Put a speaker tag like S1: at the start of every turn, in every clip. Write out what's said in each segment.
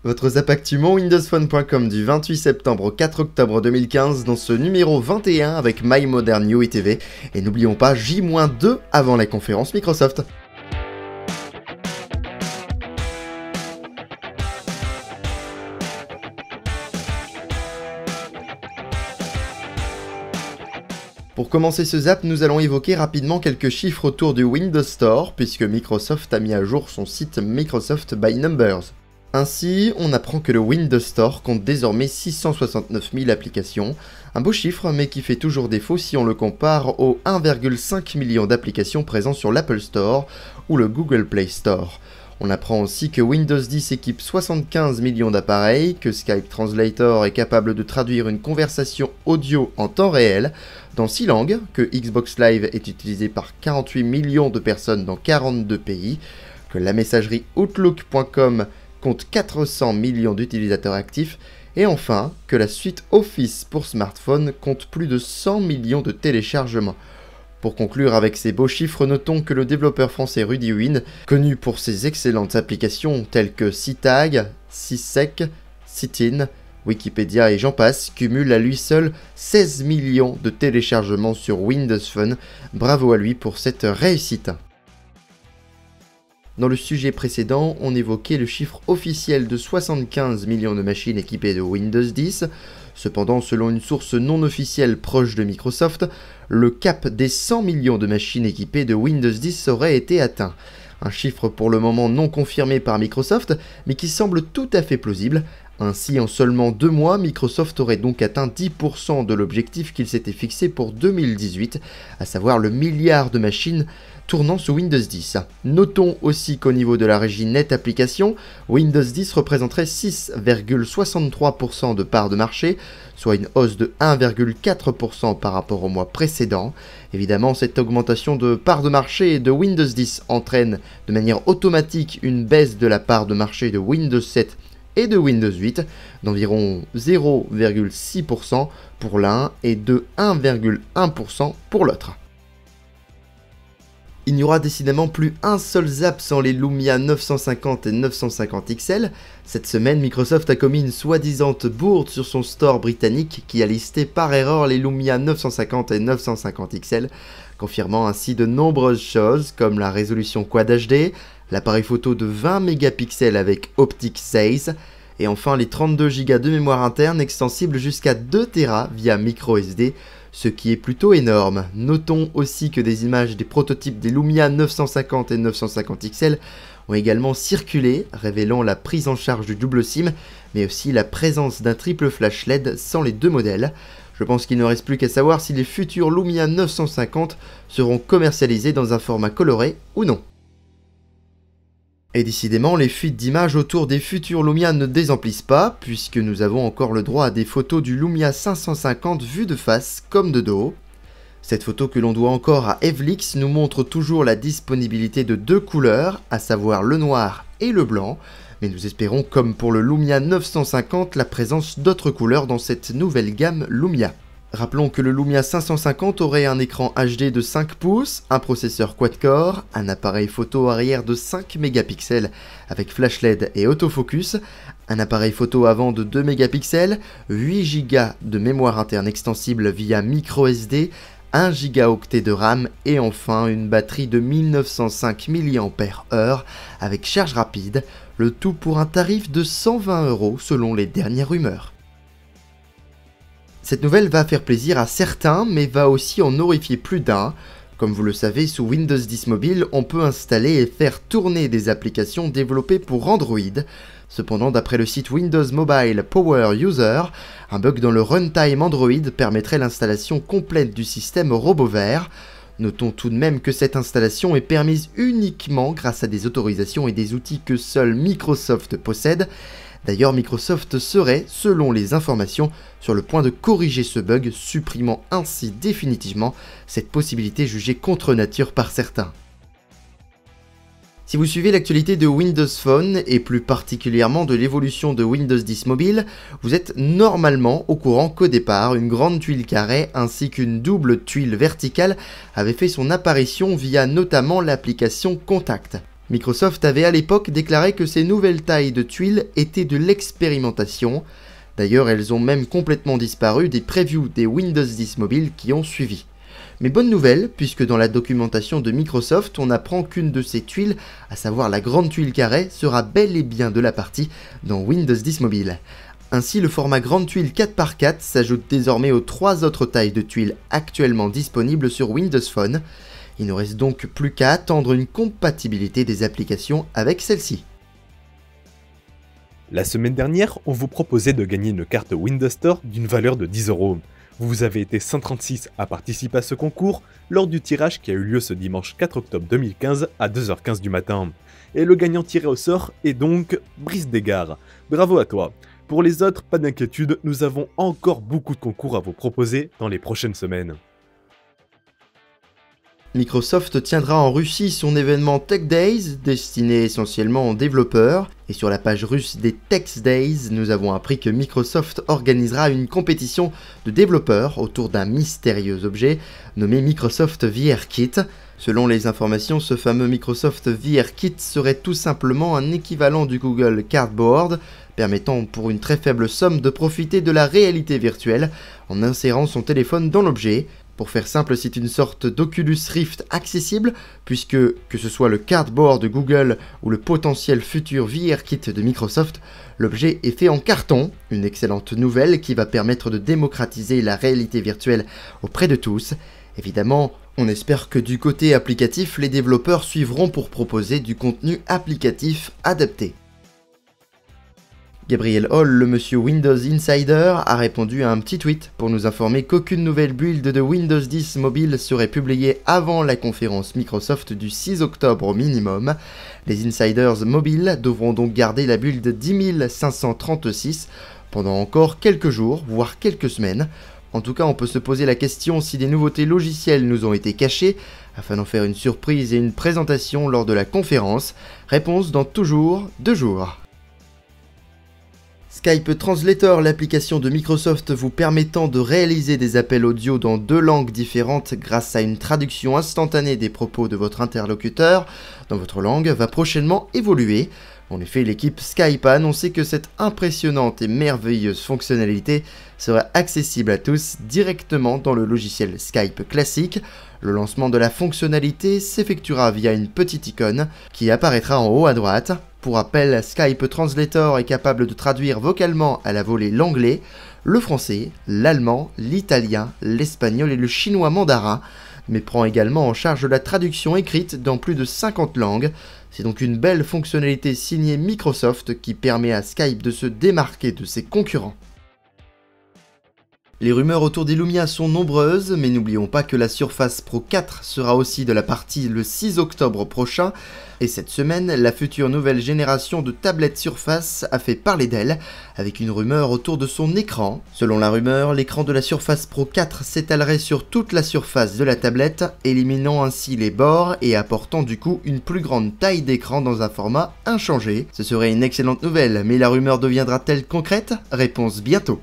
S1: Votre Zapactument windowsphone.com du 28 septembre au 4 octobre 2015 dans ce numéro 21 avec My Modern UI TV. Et n'oublions pas J-2 avant la conférence Microsoft. Pour commencer ce zap, nous allons évoquer rapidement quelques chiffres autour du Windows Store, puisque Microsoft a mis à jour son site Microsoft by Numbers. Ainsi, on apprend que le Windows Store compte désormais 669 000 applications, un beau chiffre mais qui fait toujours défaut si on le compare aux 1,5 million d'applications présentes sur l'Apple Store ou le Google Play Store. On apprend aussi que Windows 10 équipe 75 millions d'appareils, que Skype Translator est capable de traduire une conversation audio en temps réel dans 6 langues, que Xbox Live est utilisé par 48 millions de personnes dans 42 pays, que la messagerie Outlook.com compte 400 millions d'utilisateurs actifs, et enfin que la suite Office pour smartphone compte plus de 100 millions de téléchargements. Pour conclure avec ces beaux chiffres, notons que le développeur français RudyWin, connu pour ses excellentes applications telles que SysTag, SysSec, SysIn, Wikipédia et j'en passe, cumule à lui seul 16 millions de téléchargements sur Windows Phone. Bravo à lui pour cette réussite. Dans le sujet précédent, on évoquait le chiffre officiel de 75 millions de machines équipées de Windows 10. Cependant, selon une source non officielle proche de Microsoft, le cap des 100 millions de machines équipées de Windows 10 aurait été atteint. Un chiffre pour le moment non confirmé par Microsoft, mais qui semble tout à fait plausible. Ainsi, en seulement 2 mois, Microsoft aurait donc atteint 10% de l'objectif qu'il s'était fixé pour 2018, à savoir le milliard de machines tournant sous Windows 10. Notons aussi qu'au niveau de la régie Net Application, Windows 10 représenterait 6,63% de part de marché, soit une hausse de 1,4% par rapport au mois précédent. Évidemment, cette augmentation de part de marché de Windows 10 entraîne de manière automatique une baisse de la part de marché de Windows 7 et de Windows 8 d'environ 0,6% pour l'un et de 1,1% pour l'autre. Il n'y aura décidément plus un seul zap sans les Lumia 950 et 950 XL. Cette semaine, Microsoft a commis une soi-disant bourde sur son store britannique qui a listé par erreur les Lumia 950 et 950 XL, confirmant ainsi de nombreuses choses comme la résolution Quad HD, l'appareil photo de 20 mégapixels avec Optic 16, et enfin les 32 Go de mémoire interne extensible jusqu'à 2 Tera via microSD, ce qui est plutôt énorme. Notons aussi que des images des prototypes des Lumia 950 et 950 XL ont également circulé, révélant la prise en charge du double SIM, mais aussi la présence d'un triple flash LED sans les deux modèles. Je pense qu'il ne reste plus qu'à savoir si les futurs Lumia 950 seront commercialisés dans un format coloré ou non. Et décidément, les fuites d'images autour des futurs Lumia ne désemplissent pas, puisque nous avons encore le droit à des photos du Lumia 550 vues de face comme de dos. Cette photo que l'on doit encore à Evlix nous montre toujours la disponibilité de 2 couleurs, à savoir le noir et le blanc, mais nous espérons comme pour le Lumia 950 la présence d'autres couleurs dans cette nouvelle gamme Lumia. Rappelons que le Lumia 550 aurait un écran HD de 5 pouces, un processeur quad-core, un appareil photo arrière de 5 mégapixels avec flash LED et autofocus, un appareil photo avant de 2 mégapixels, 8 Go de mémoire interne extensible via microSD, 1 Go de RAM et enfin une batterie de 1905 mAh avec charge rapide, le tout pour un tarif de 120 € selon les dernières rumeurs. Cette nouvelle va faire plaisir à certains, mais va aussi en horrifier plus d'un. Comme vous le savez, sous Windows 10 Mobile, on peut installer et faire tourner des applications développées pour Android. Cependant, d'après le site Windows Mobile Power User, un bug dans le runtime Android permettrait l'installation complète du système robot vert. Notons tout de même que cette installation est permise uniquement grâce à des autorisations et des outils que seul Microsoft possède. D'ailleurs, Microsoft serait, selon les informations, sur le point de corriger ce bug, supprimant ainsi définitivement cette possibilité jugée contre nature par certains. Si vous suivez l'actualité de Windows Phone, et plus particulièrement de l'évolution de Windows 10 Mobile, vous êtes normalement au courant qu'au départ, une grande tuile carrée ainsi qu'une double tuile verticale avait fait son apparition via notamment l'application Contact. Microsoft avait à l'époque déclaré que ces nouvelles tailles de tuiles étaient de l'expérimentation. D'ailleurs, elles ont même complètement disparu des previews des Windows 10 Mobile qui ont suivi. Mais bonne nouvelle, puisque dans la documentation de Microsoft, on apprend qu'une de ces tuiles, à savoir la grande tuile carrée, sera bel et bien de la partie dans Windows 10 Mobile. Ainsi, le format grande tuile 4x4 s'ajoute désormais aux 3 autres tailles de tuiles actuellement disponibles sur Windows Phone. Il ne reste donc plus qu'à attendre une compatibilité des applications avec celle-ci.
S2: La semaine dernière, on vous proposait de gagner une carte Windows Store d'une valeur de 10 €. Vous avez été 136 à participer à ce concours lors du tirage qui a eu lieu ce dimanche 4 octobre 2015 à 2h15 du matin. Et le gagnant tiré au sort est donc Brice Desgard. Bravo à toi. Pour les autres, pas d'inquiétude, nous avons encore beaucoup de concours à vous proposer dans les prochaines semaines.
S1: Microsoft tiendra en Russie son événement Tech Days, destiné essentiellement aux développeurs, et sur la page russe des Tech Days, nous avons appris que Microsoft organisera une compétition de développeurs autour d'un mystérieux objet nommé Microsoft VR Kit. Selon les informations, ce fameux Microsoft VR Kit serait tout simplement un équivalent du Google Cardboard, permettant pour une très faible somme de profiter de la réalité virtuelle en insérant son téléphone dans l'objet. Pour faire simple, c'est une sorte d'Oculus Rift accessible, puisque que ce soit le Cardboard de Google ou le potentiel futur VR Kit de Microsoft, l'objet est fait en carton, une excellente nouvelle qui va permettre de démocratiser la réalité virtuelle auprès de tous. Évidemment, on espère que du côté applicatif, les développeurs suivront pour proposer du contenu applicatif adapté. Gabriel Hall, le monsieur Windows Insider, a répondu à un petit tweet pour nous informer qu'aucune nouvelle build de Windows 10 Mobile serait publiée avant la conférence Microsoft du 6 octobre au minimum. Les Insiders mobiles devront donc garder la build 10536 pendant encore quelques jours, voire quelques semaines. En tout cas, on peut se poser la question si des nouveautés logicielles nous ont été cachées, afin d'en faire une surprise et une présentation lors de la conférence. Réponse dans toujours 2 jours. Skype Translator, l'application de Microsoft vous permettant de réaliser des appels audio dans 2 langues différentes grâce à une traduction instantanée des propos de votre interlocuteur dans votre langue, va prochainement évoluer. En effet, l'équipe Skype a annoncé que cette impressionnante et merveilleuse fonctionnalité serait accessible à tous directement dans le logiciel Skype classique. Le lancement de la fonctionnalité s'effectuera via une petite icône qui apparaîtra en haut à droite. Pour rappel, Skype Translator est capable de traduire vocalement à la volée l'anglais, le français, l'allemand, l'italien, l'espagnol et le chinois mandarin, mais prend également en charge la traduction écrite dans plus de 50 langues. C'est donc une belle fonctionnalité signée Microsoft qui permet à Skype de se démarquer de ses concurrents. Les rumeurs autour des Lumia sont nombreuses, mais n'oublions pas que la Surface Pro 4 sera aussi de la partie le 6 octobre prochain, et cette semaine, la future nouvelle génération de tablettes Surface a fait parler d'elle, avec une rumeur autour de son écran. Selon la rumeur, l'écran de la Surface Pro 4 s'étalerait sur toute la surface de la tablette, éliminant ainsi les bords et apportant du coup une plus grande taille d'écran dans un format inchangé. Ce serait une excellente nouvelle, mais la rumeur deviendra-t-elle concrète? Réponse bientôt.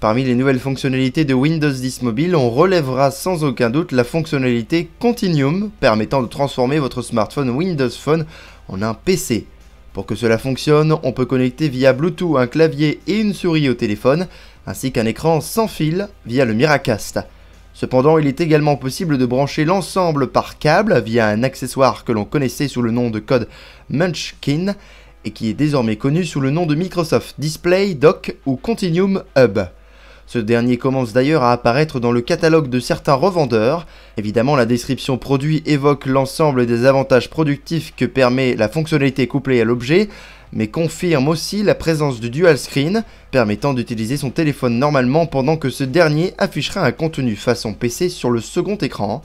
S1: Parmi les nouvelles fonctionnalités de Windows 10 Mobile, on relèvera sans aucun doute la fonctionnalité Continuum, permettant de transformer votre smartphone Windows Phone en un PC. Pour que cela fonctionne, on peut connecter via Bluetooth un clavier et une souris au téléphone, ainsi qu'un écran sans fil via le Miracast. Cependant, il est également possible de brancher l'ensemble par câble via un accessoire que l'on connaissait sous le nom de code Munchkin et qui est désormais connu sous le nom de Microsoft Display Dock ou Continuum Hub. Ce dernier commence d'ailleurs à apparaître dans le catalogue de certains revendeurs. Évidemment, la description produit évoque l'ensemble des avantages productifs que permet la fonctionnalité couplée à l'objet, mais confirme aussi la présence du dual screen, permettant d'utiliser son téléphone normalement pendant que ce dernier affichera un contenu façon PC sur le second écran.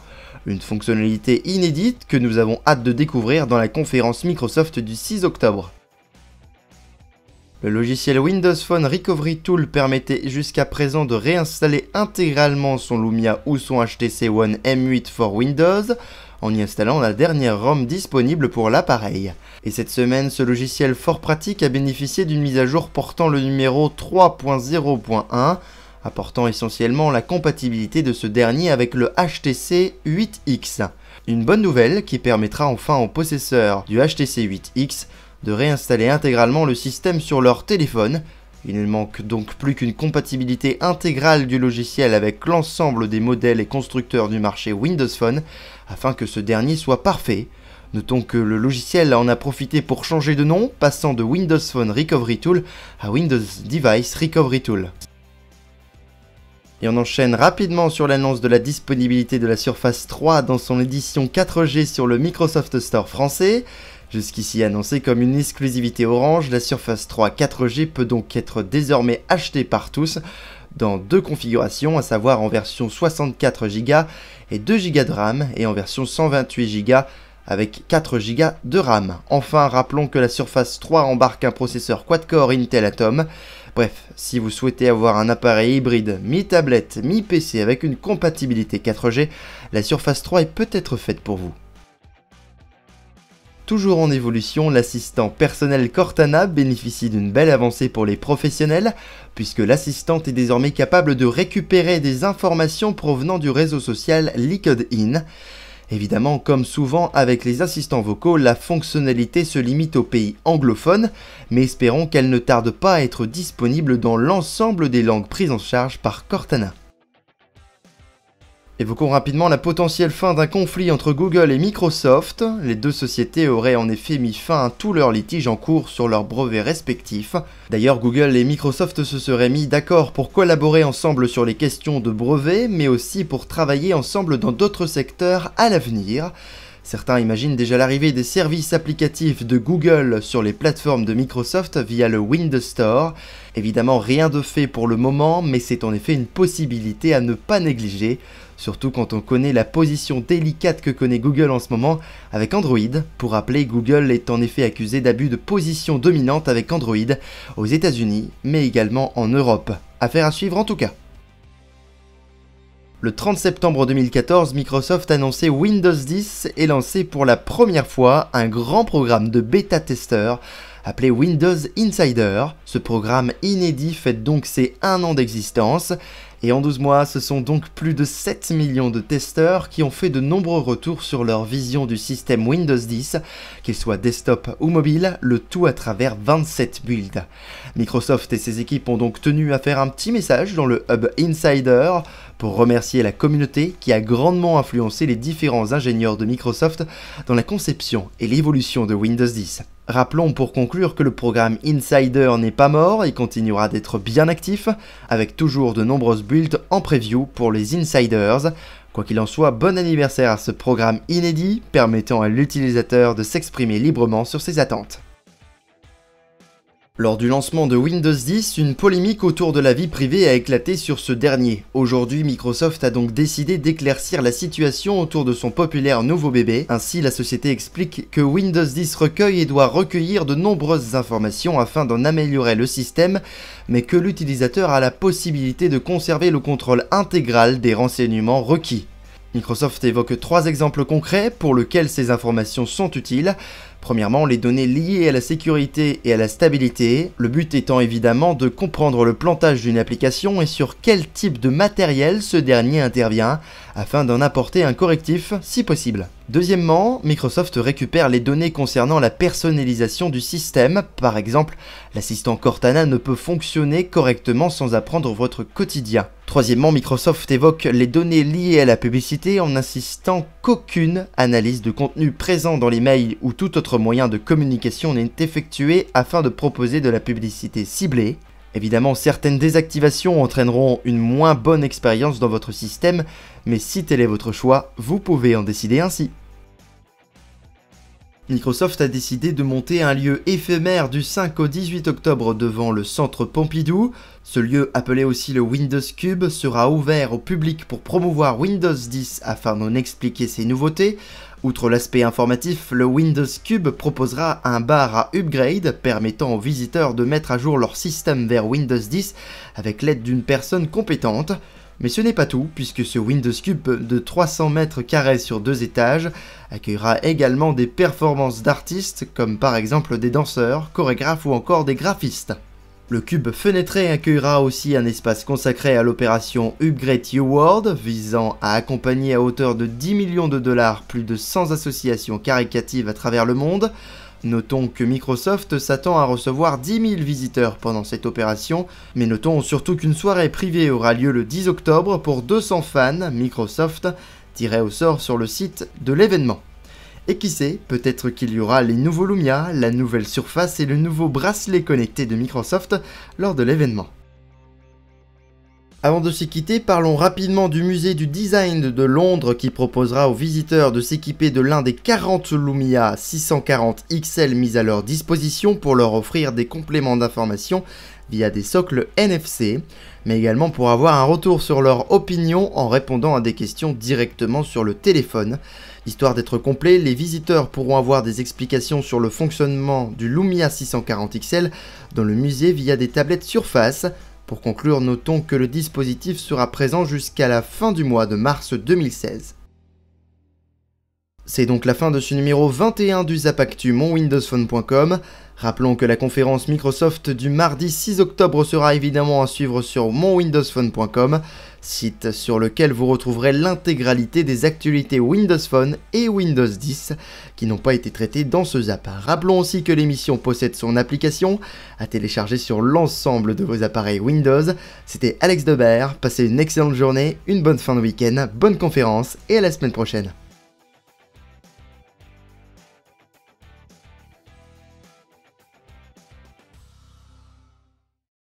S1: Une fonctionnalité inédite que nous avons hâte de découvrir dans la conférence Microsoft du 6 octobre. Le logiciel Windows Phone Recovery Tool permettait jusqu'à présent de réinstaller intégralement son Lumia ou son HTC One M8 for Windows en y installant la dernière ROM disponible pour l'appareil. Et cette semaine, ce logiciel fort pratique a bénéficié d'une mise à jour portant le numéro 3.0.1, apportant essentiellement la compatibilité de ce dernier avec le HTC 8X. Une bonne nouvelle qui permettra enfin aux possesseurs du HTC 8X de réinstaller intégralement le système sur leur téléphone. Il ne manque donc plus qu'une compatibilité intégrale du logiciel avec l'ensemble des modèles et constructeurs du marché Windows Phone, afin que ce dernier soit parfait. Notons que le logiciel en a profité pour changer de nom, passant de Windows Phone Recovery Tool à Windows Device Recovery Tool. Et on enchaîne rapidement sur l'annonce de la disponibilité de la Surface 3 dans son édition 4G sur le Microsoft Store français. Jusqu'ici annoncée comme une exclusivité Orange, la Surface 3 4G peut donc être désormais achetée par tous dans deux configurations, à savoir en version 64 Go et 2 Go de RAM et en version 128 Go avec 4 Go de RAM. Enfin, rappelons que la Surface 3 embarque un processeur quad-core Intel Atom. Bref, si vous souhaitez avoir un appareil hybride mi-tablette, mi-PC avec une compatibilité 4G, la Surface 3 est peut-être faite pour vous. Toujours en évolution, l'assistant personnel Cortana bénéficie d'une belle avancée pour les professionnels, puisque l'assistante est désormais capable de récupérer des informations provenant du réseau social LinkedIn. Évidemment, comme souvent avec les assistants vocaux, la fonctionnalité se limite aux pays anglophones, mais espérons qu'elle ne tarde pas à être disponible dans l'ensemble des langues prises en charge par Cortana. Évoquons rapidement la potentielle fin d'un conflit entre Google et Microsoft. Les deux sociétés auraient en effet mis fin à tous leurs litiges en cours sur leurs brevets respectifs. D'ailleurs, Google et Microsoft se seraient mis d'accord pour collaborer ensemble sur les questions de brevets, mais aussi pour travailler ensemble dans d'autres secteurs à l'avenir. Certains imaginent déjà l'arrivée des services applicatifs de Google sur les plateformes de Microsoft via le Windows Store. Évidemment, rien de fait pour le moment, mais c'est en effet une possibilité à ne pas négliger, surtout quand on connaît la position délicate que connaît Google en ce moment avec Android. Pour rappeler, Google est en effet accusé d'abus de position dominante avec Android aux États-Unis, mais également en Europe. Affaire à suivre en tout cas. Le 30 septembre 2014, Microsoft annonçait Windows 10 et lançait pour la première fois un grand programme de bêta-testeurs appelé Windows Insider. Ce programme inédit fête donc ses 1 an d'existence. Et en 12 mois, ce sont donc plus de 7 millions de testeurs qui ont fait de nombreux retours sur leur vision du système Windows 10, qu'il soit desktop ou mobile, le tout à travers 27 builds. Microsoft et ses équipes ont donc tenu à faire un petit message dans le Hub Insider pour remercier la communauté qui a grandement influencé les différents ingénieurs de Microsoft dans la conception et l'évolution de Windows 10. Rappelons pour conclure que le programme Insider n'est pas mort et continuera d'être bien actif, avec toujours de nombreuses builds en preview pour les Insiders. Quoi qu'il en soit, bon anniversaire à ce programme inédit, permettant à l'utilisateur de s'exprimer librement sur ses attentes. Lors du lancement de Windows 10, une polémique autour de la vie privée a éclaté sur ce dernier. Aujourd'hui, Microsoft a donc décidé d'éclaircir la situation autour de son populaire nouveau bébé. Ainsi, la société explique que Windows 10 recueille et doit recueillir de nombreuses informations afin d'en améliorer le système, mais que l'utilisateur a la possibilité de conserver le contrôle intégral des renseignements requis. Microsoft évoque 3 exemples concrets pour lesquels ces informations sont utiles. Premièrement, les données liées à la sécurité et à la stabilité, le but étant évidemment de comprendre le plantage d'une application et sur quel type de matériel ce dernier intervient, afin d'en apporter un correctif si possible. Deuxièmement, Microsoft récupère les données concernant la personnalisation du système. Par exemple, l'assistant Cortana ne peut fonctionner correctement sans apprendre votre quotidien. Troisièmement, Microsoft évoque les données liées à la publicité en insistant qu'aucune analyse de contenu présent dans les mails ou tout autre moyen de communication n'est effectué afin de proposer de la publicité ciblée. Évidemment, certaines désactivations entraîneront une moins bonne expérience dans votre système, mais si tel est votre choix, vous pouvez en décider ainsi. Microsoft a décidé de monter un lieu éphémère du 5 au 18 octobre devant le centre Pompidou. Ce lieu, appelé aussi le Windows Cube, sera ouvert au public pour promouvoir Windows 10 afin d'en expliquer ses nouveautés. Outre l'aspect informatif, le Windows Cube proposera un bar à upgrade permettant aux visiteurs de mettre à jour leur système vers Windows 10 avec l'aide d'une personne compétente. Mais ce n'est pas tout, puisque ce Windows Cube de 300 mètres carrés sur 2 étages accueillera également des performances d'artistes comme par exemple des danseurs, chorégraphes ou encore des graphistes. Le cube fenêtré accueillera aussi un espace consacré à l'opération Upgrade Your World, visant à accompagner à hauteur de 10 millions de dollars plus de 100 associations caritatives à travers le monde. Notons que Microsoft s'attend à recevoir 10 000 visiteurs pendant cette opération, mais notons surtout qu'une soirée privée aura lieu le 10 octobre pour 200 fans Microsoft tirés au sort sur le site de l'événement. Et qui sait, peut-être qu'il y aura les nouveaux Lumia, la nouvelle Surface et le nouveau bracelet connecté de Microsoft lors de l'événement. Avant de se quitter, parlons rapidement du musée du design de Londres qui proposera aux visiteurs de s'équiper de l'un des 40 Lumia 640 XL mis à leur disposition pour leur offrir des compléments d'information via des socles NFC, mais également pour avoir un retour sur leur opinion en répondant à des questions directement sur le téléphone. Histoire d'être complet, les visiteurs pourront avoir des explications sur le fonctionnement du Lumia 640 XL dans le musée via des tablettes Surface. Pour conclure, notons que le dispositif sera présent jusqu'à la fin du mois de mars 2016. C'est donc la fin de ce numéro 21 du Zapactu monwindowsphone.com. Rappelons que la conférence Microsoft du mardi 6 octobre sera évidemment à suivre sur monwindowsphone.com, site sur lequel vous retrouverez l'intégralité des actualités Windows Phone et Windows 10 qui n'ont pas été traitées dans ce zap. Rappelons aussi que l'émission possède son application à télécharger sur l'ensemble de vos appareils Windows. C'était Alex Debert, passez une excellente journée, une bonne fin de week-end, bonne conférence et à la semaine prochaine.